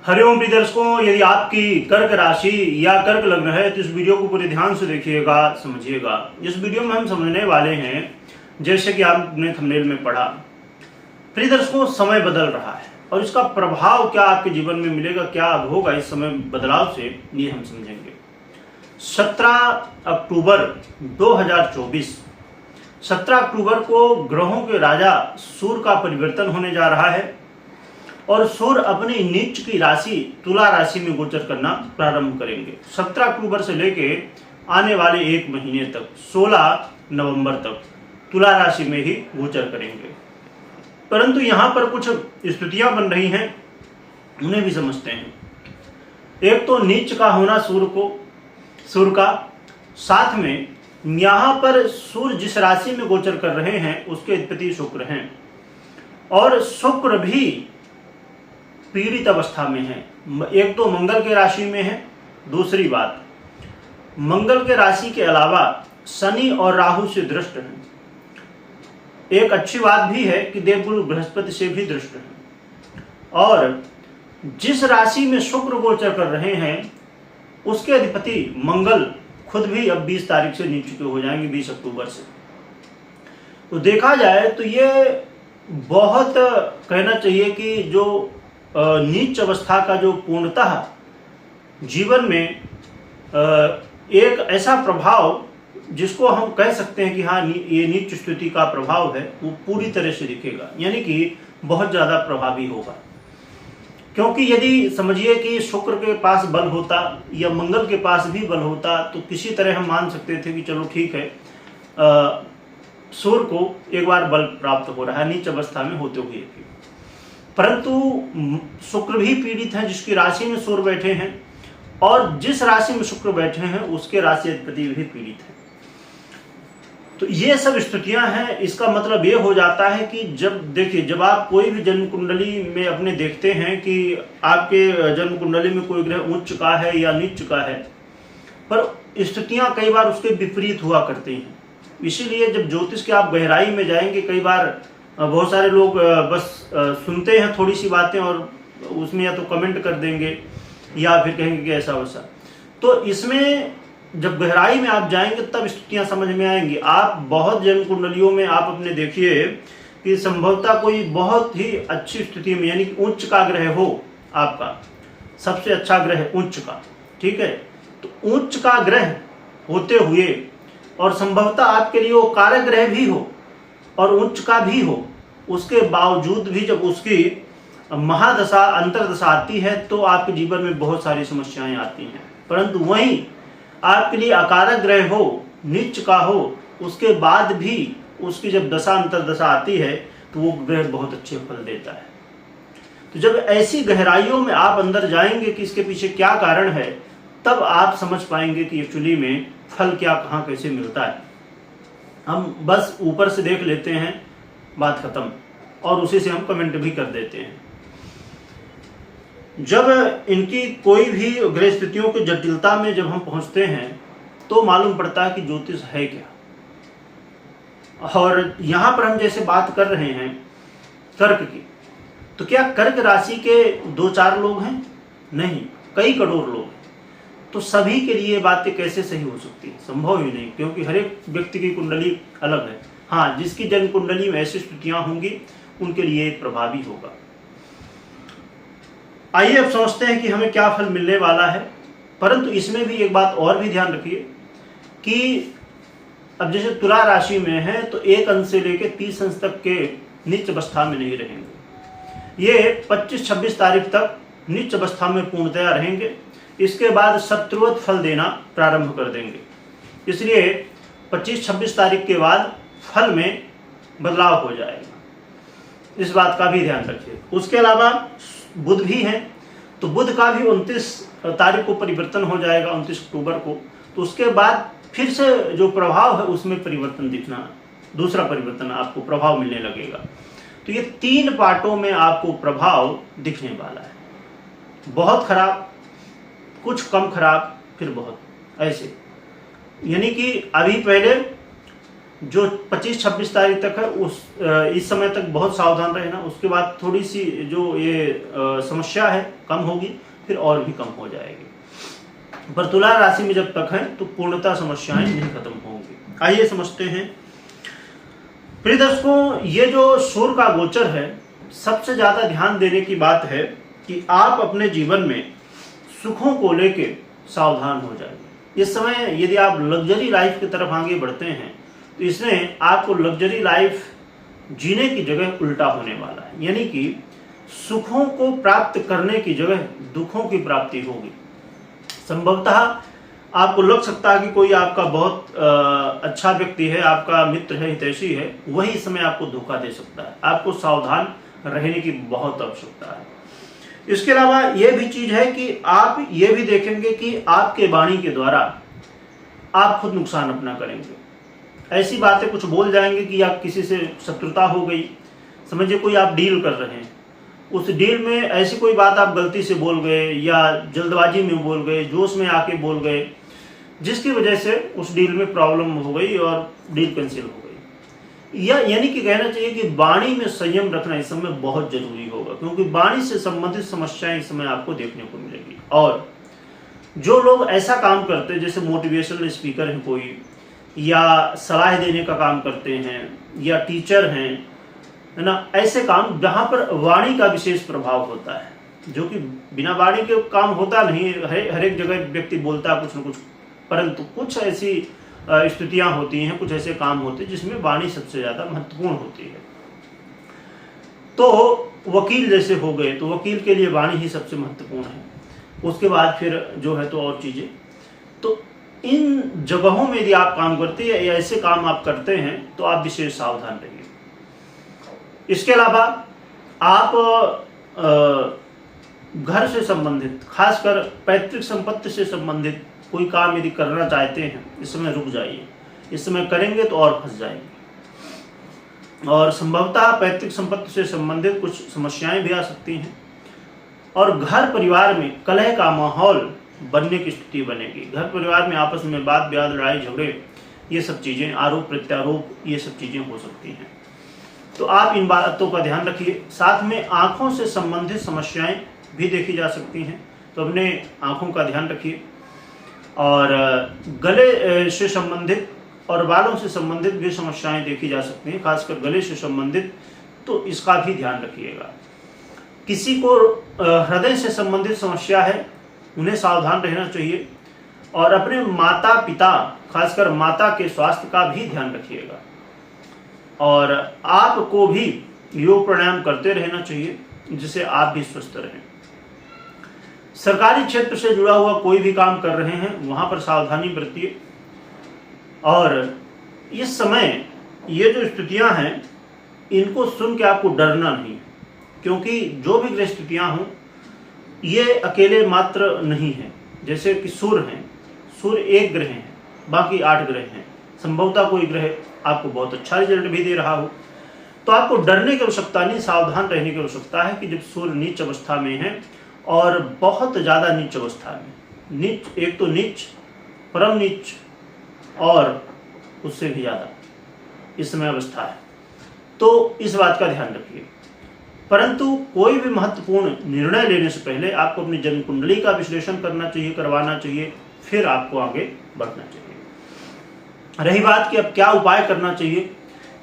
हरिओम प्रिय दर्शकों, यदि आपकी कर्क राशि या कर्क लग्न है तो इस वीडियो को पूरे ध्यान से देखिएगा, समझिएगा। इस वीडियो में हम समझने वाले हैं, जैसे कि आपने थंबनेल में पढ़ा, प्रिय दर्शकों समय बदल रहा है और इसका प्रभाव क्या आपके जीवन में मिलेगा, क्या होगा इस समय बदलाव से, ये हम समझेंगे। 17 अक्टूबर 2024 17 अक्टूबर को ग्रहों के राजा सूर्य का परिवर्तन होने जा रहा है और सूर्य अपनी नीच की राशि तुला राशि में गोचर करना प्रारंभ करेंगे। 17 अक्टूबर से लेके आने वाले एक महीने तक 16 नवंबर तक तुला राशि में ही गोचर करेंगे। परंतु यहाँ पर कुछ स्थितियां बन रही हैं, उन्हें भी समझते हैं। एक तो नीच का होना सूर्य का, साथ में यहाँ पर सूर्य जिस राशि में गोचर कर रहे हैं उसके अधिपति शुक्र हैं और शुक्र भी पीड़ित अवस्था में है। एक तो मंगल के राशि में है, दूसरी बात मंगल के राशि के अलावा शनि और राहु से दृष्ट है। एक अच्छी बात भी है कि देवगुरु बृहस्पति से भी दृष्ट है और जिस राशि में शुक्र गोचर कर रहे हैं उसके अधिपति मंगल खुद भी अब 20 तारीख से नीच के हो जाएंगे, 20 अक्टूबर से। तो देखा जाए तो ये बहुत कहना चाहिए कि जो नीच अवस्था का जो पूर्णतः जीवन में एक ऐसा प्रभाव जिसको हम कह सकते हैं कि हाँ ये नीच स्थिति का प्रभाव है, वो पूरी तरह से दिखेगा, यानी कि बहुत ज़्यादा प्रभावी होगा। क्योंकि यदि समझिए कि शुक्र के पास बल होता या मंगल के पास भी बल होता तो किसी तरह हम मान सकते थे कि चलो ठीक है, सूर्य को एक बार बल प्राप्त हो रहा है नीच अवस्था में होते हुए भी। परंतु शुक्र भी पीड़ित है, जिसकी राशि में सूर्य बैठे हैं और जिस राशि में शुक्र बैठे हैं उसके राशि अधिपति भी पीड़ित है। तो ये सब स्थितियां हैं। इसका मतलब ये हो जाता है कि जब आप कोई भी जन्म कुंडली में अपने देखते हैं कि आपके जन्म कुंडली में कोई ग्रह उच्च का है या नीच का है, पर स्थितियां कई बार उसके विपरीत हुआ करती हैं। इसीलिए जब ज्योतिष के आप गहराई में जाएंगे, कई बार बहुत सारे लोग बस सुनते हैं थोड़ी सी बातें और उसमें या तो कमेंट कर देंगे या फिर कहेंगे कि ऐसा वैसा। तो इसमें जब गहराई में आप जाएंगे तब स्थितियां समझ में आएंगी। आप बहुत जन्म कुंडलियों में आप अपने देखिए कि संभवतः कोई बहुत ही अच्छी स्थिति में, यानी कि उच्च का ग्रह हो, आपका सबसे अच्छा ग्रह उच्च का, ठीक है, तो उच्च का ग्रह होते हुए और संभवतः आपके लिए वो कारक ग्रह भी हो और उच्च का भी हो, उसके बावजूद भी जब उसकी महादशा अंतरदशा आती है तो आपके जीवन में बहुत सारी समस्याएं आती हैं। परंतु वहीं आपके लिए अकारक ग्रह हो, नीच का हो, उसके बाद भी उसकी जब दशा अंतरदशा आती है तो वो ग्रह बहुत अच्छे फल देता है। तो जब ऐसी गहराइयों में आप अंदर जाएंगे कि इसके पीछे क्या कारण है, तब आप समझ पाएंगे कि एक्चुअली में फल क्या, कहाँ, कैसे मिलता है। हम बस ऊपर से देख लेते हैं, बात खत्म, और उसी से हम कमेंट भी कर देते हैं। जब इनकी कोई भी ग्रह स्थितियों की जटिलता में जब हम पहुंचते हैं तो मालूम पड़ता है कि ज्योतिष है क्या। और यहाँ पर हम जैसे बात कर रहे हैं कर्क की, तो क्या कर्क राशि के 2-4 लोग हैं? नहीं, कई करोड़ लोग हैं। तो सभी के लिए बातें कैसे सही हो सकती है? संभव ही नहीं, क्योंकि हर एक व्यक्ति की कुंडली अलग है। हाँ, जिसकी जन्म कुंडली में ऐसी स्थितियां होंगी उनके लिए प्रभावी होगा। आइए अब समझते हैं कि हमें क्या फल मिलने वाला है। परंतु इसमें भी एक बात और भी ध्यान रखिए कि अब जैसे तुला राशि में है तो 1 अंश से लेकर 30 अंश तक के नीच अवस्था में नहीं रहेंगे। ये 25-26 तारीख तक नीच अवस्था में पूर्णतया रहेंगे। इसके बाद शत्रुवत फल देना प्रारंभ कर देंगे। इसलिए 25-26 तारीख के बाद फल में बदलाव हो जाएगा, इस बात का भी ध्यान रखिए। उसके अलावा बुध भी हैं, तो बुध का भी 29 तारीख को परिवर्तन हो जाएगा, 29 अक्टूबर को। तो उसके बाद फिर से जो प्रभाव है उसमें परिवर्तन दिखना, दूसरा परिवर्तन आपको प्रभाव मिलने लगेगा। तो ये 3 पार्टों में आपको प्रभाव दिखने वाला है। बहुत खराब, कुछ कम खराब, फिर बहुत, ऐसे। यानी कि अभी पहले जो 25-26 तारीख तक है इस समय तक बहुत सावधान रहना। उसके बाद थोड़ी सी जो ये समस्या है कम होगी, फिर और भी कम हो जाएगी। पर तुला राशि में जब तक है तो पूर्णतः समस्याएं नहीं खत्म होंगी। आइए समझते हैं। प्रिय दर्शकों, ये जो सूर्य का गोचर है, सबसे ज्यादा ध्यान देने की बात है कि आप अपने जीवन में सुखों को लेके सावधान हो जाइए। इस समय यदि आप लग्जरी लाइफ की तरफ आगे बढ़ते हैं तो इसमें आपको लग्जरी लाइफ जीने की जगह उल्टा होने वाला है, यानी कि सुखों को प्राप्त करने की जगह दुखों की प्राप्ति होगी। संभवतः आपको लग सकता है कि कोई आपका बहुत अच्छा व्यक्ति है, आपका मित्र है, हितैषी है, वही इस समय आपको धोखा दे सकता है। आपको सावधान रहने की बहुत आवश्यकता है। इसके अलावा यह भी चीज है कि आप ये भी देखेंगे कि आपके वाणी के द्वारा आप खुद नुकसान अपना करेंगे। ऐसी बातें कुछ बोल जाएंगे कि आप किसी से शत्रुता हो गई, समझिए कोई आप डील कर रहे हैं, उस डील में ऐसी कोई बात आप गलती से बोल गए या जल्दबाजी में बोल गए, जोश में आके बोल गए, जिसकी वजह से उस डील में प्रॉब्लम हो गई और डील कैंसिल हो गई। या यानी कि कहना चाहिए कि वाणी में संयम रखना इस समय बहुत जरूरी होगा, क्योंकि वाणी से संबंधित समस्याएं इस समय आपको देखने को मिलेगी। और जो लोग ऐसा काम करते हैं, जैसे मोटिवेशनल स्पीकर हैं कोई, या सलाह देने का काम करते हैं, या टीचर हैं, है ना, ऐसे काम जहां पर वाणी का विशेष प्रभाव होता है, जो कि बिना वाणी के काम होता नहीं। हर एक जगह व्यक्ति बोलता है कुछ न कुछ, परंतु कुछ ऐसी स्थितियां होती हैं, कुछ ऐसे काम होते हैं जिसमें वाणी सबसे ज्यादा महत्वपूर्ण होती है। तो वकील जैसे हो गए, तो वकील के लिए वाणी ही सबसे महत्वपूर्ण है। उसके बाद फिर जो है तो और चीजें। तो इन जगहों में यदि आप काम करते हैं या ऐसे काम आप करते हैं तो आप विशेष सावधान रहिए। इसके अलावा आप घर से संबंधित, खासकर पैतृक संपत्ति से संबंधित कोई काम यदि करना चाहते हैं, इस समय रुक जाइए। इस समय करेंगे तो और फंस जाएंगे, और संभवतः पैतृक संपत्ति से संबंधित कुछ समस्याएं भी आ सकती हैं, और घर परिवार में कलह का माहौल बनने की स्थिति बनेगी। घर परिवार में आपस में बात विवाद, लड़ाई झगड़े, ये सब चीजें, आरोप प्रत्यारोप, ये सब चीजें हो सकती हैं। तो आप इन बातों का ध्यान रखिए। साथ में आंखों से संबंधित समस्याएं भी देखी जा सकती हैं, तो अपने आंखों का ध्यान रखिए। और गले से संबंधित और बालों से संबंधित भी समस्याएं देखी जा सकती हैं, खासकर गले से संबंधित, तो इसका भी ध्यान रखिएगा। किसी को हृदय से संबंधित समस्या है, उन्हें सावधान रहना चाहिए। और अपने माता पिता, खासकर माता के स्वास्थ्य का भी ध्यान रखिएगा। और आपको भी योग प्राणायाम करते रहना चाहिए, जिससे आप भी स्वस्थ रहें। सरकारी क्षेत्र से जुड़ा हुआ कोई भी काम कर रहे हैं, वहां पर सावधानी बरतिए। और इस समय ये जो स्थितियां हैं, इनको सुन के आपको डरना नहीं, क्योंकि जो भी ग्रह स्थितियां हों, ये अकेले मात्र नहीं है। जैसे कि सूर्य हैं, सूर्य एक ग्रह हैं, बाकी 8 ग्रह हैं। संभवतः कोई ग्रह आपको बहुत अच्छा रिजल्ट भी दे रहा हो, तो आपको डरने की आवश्यकता नहीं, सावधान रहने की आवश्यकता है कि जब सूर्य नीच अवस्था में है, और बहुत ज़्यादा नीच अवस्था में, नीच, एक तो नीच, परम नीच, और उससे भी ज़्यादा इस समय अवस्था है, तो इस बात का ध्यान रखिए। परंतु कोई भी महत्वपूर्ण निर्णय लेने से पहले आपको अपनी जन्म कुंडली का विश्लेषण करना चाहिए, करवाना चाहिए, फिर आपको आगे बढ़ना चाहिए। रही बात कि अब क्या उपाय करना चाहिए,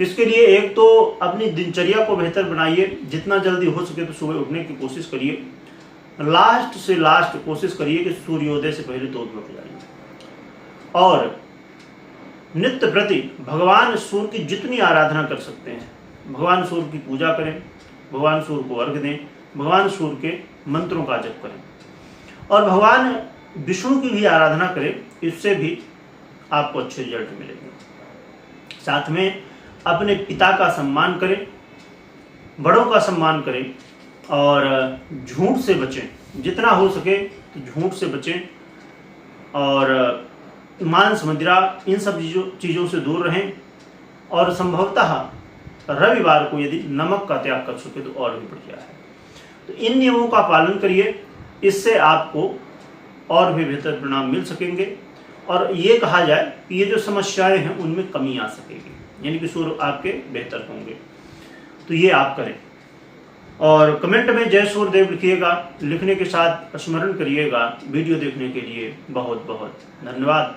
इसके लिए एक तो अपनी दिनचर्या को बेहतर बनाइए। जितना जल्दी हो सके तो सुबह उठने की कोशिश करिए। लास्ट से लास्ट कोशिश करिए कि सूर्योदय से पहले तो उठ जाइए। और नित्य प्रति भगवान सूर्य की जितनी आराधना कर सकते हैं, भगवान सूर्य की पूजा करें, भगवान सूर्य को अर्घ्य दें, भगवान सूर्य के मंत्रों का जप करें, और भगवान विष्णु की भी आराधना करें। इससे भी आपको अच्छे रिजल्ट मिलेंगे। साथ में अपने पिता का सम्मान करें, बड़ों का सम्मान करें, और झूठ से बचें। जितना हो सके तो झूठ से बचें, और मांस मदिरा इन सब चीज़ों से दूर रहें। और संभवतः रविवार को यदि नमक का त्याग कर सके तो और भी बढ़िया है। तो इन नियमों का पालन करिए, इससे आपको और भी बेहतर परिणाम मिल सकेंगे, और ये कहा जाए कि ये जो समस्याएं हैं उनमें कमी आ सकेगी। यानी कि सुर आपके बेहतर होंगे। तो ये आप करें और कमेंट में जय सूर्यदेव लिखिएगा, लिखने के साथ स्मरण करिएगा। वीडियो देखने के लिए बहुत बहुत धन्यवाद।